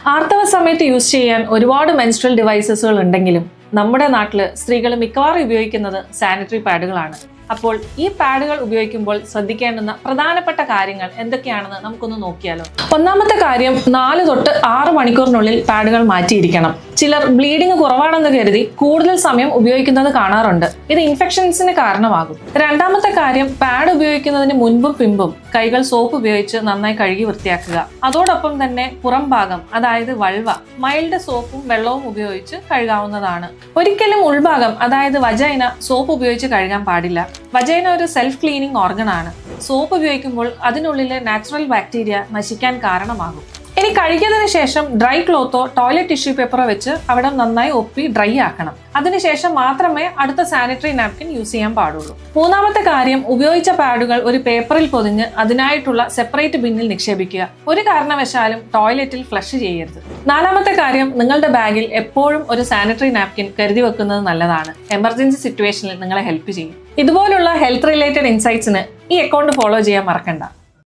ആർത്തവ സമയത്ത് യൂസ് ചെയ്യാൻ ഒരുപാട് മെൻസ്ട്രൽ ഡിവൈസസുകൾ ഉണ്ടെങ്കിലും നമ്മുടെ നാട്ടിൽ സ്ത്രീകൾ മിക്കവാറും ഉപയോഗിക്കുന്നത് സാനിറ്ററി പാഡുകളാണ്. അപ്പോൾ ഈ പാഡുകൾ ഉപയോഗിക്കുമ്പോൾ ശ്രദ്ധിക്കേണ്ടുന്ന പ്രധാനപ്പെട്ട കാര്യങ്ങൾ എന്തൊക്കെയാണെന്ന് നമുക്കൊന്ന് നോക്കിയാലോ. ഒന്നാമത്തെ കാര്യം, 4 തൊട്ട് 6 മണിക്കൂറിനുള്ളിൽ പാഡുകൾ മാറ്റിയിരിക്കണം. ചിലർ ബ്ലീഡിംഗ് കുറവാണെന്ന് കരുതി കൂടുതൽ സമയം ഉപയോഗിക്കുന്നത് കാണാറുണ്ട്. ഇത് ഇൻഫെക്ഷൻസിന് കാരണമാകും. രണ്ടാമത്തെ കാര്യം, പാഡ് ഉപയോഗിക്കുന്നതിന് മുൻപും പിമ്പും കൈകൾ സോപ്പ് ഉപയോഗിച്ച് നന്നായി കഴുകി വൃത്തിയാക്കുക. അതോടൊപ്പം തന്നെ പുറം ഭാഗം, അതായത് വൾവ, മൈൽഡ് സോപ്പും വെള്ളവും ഉപയോഗിച്ച് കഴുകാവുന്നതാണ്. ഒരിക്കലും ഉൾഭാഗം, അതായത് വജൈന, സോപ്പ് ഉപയോഗിച്ച് കഴുകാൻ പാടില്ല. വജൈന ഒരു സെൽഫ് ക്ലീനിങ് ഓർഗൻ ആണ്. സോപ്പ് ഉപയോഗിക്കുമ്പോൾ അതിനുള്ളിലെ നാച്ചുറൽ ബാക്ടീരിയ നശിക്കാൻ കാരണമാകും. ഇനി കഴുകിയതിനു ശേഷം ഡ്രൈ ക്ലോത്തോ ടോയ്ലറ്റ് ടിഷ്യൂ പേപ്പറോ വെച്ച് അവിടെ നന്നായി ഒപ്പി ഡ്രൈ ആക്കണം. അതിനുശേഷം മാത്രമേ അടുത്ത സാനിറ്ററി നാപ്കിൻ യൂസ് ചെയ്യാൻ പാടുള്ളൂ. മൂന്നാമത്തെ കാര്യം, ഉപയോഗിച്ച പാഡുകൾ ഒരു പേപ്പറിൽ പൊതിഞ്ഞ് അതിനായിട്ടുള്ള സെപ്പറേറ്റ് ബിന്നിൽ നിക്ഷേപിക്കുക. ഒരു കാരണവശാലും ടോയ്ലറ്റിൽ ഫ്ലഷ് ചെയ്യരുത്. നാലാമത്തെ കാര്യം, നിങ്ങളുടെ ബാഗിൽ എപ്പോഴും ഒരു സാനിറ്ററി നാപ്കിൻ കരുതി വെക്കുന്നത് നല്ലതാണ്. എമർജൻസി സിറ്റുവേഷനിൽ നിങ്ങളെ ഹെൽപ്പ് ചെയ്യും. ഇതുപോലുള്ള ഹെൽത്ത് റിലേറ്റഡ് ഇൻസൈറ്റ്സിന് ഈ അക്കൗണ്ട് ഫോളോ ചെയ്യാൻ മറക്കണ്ട.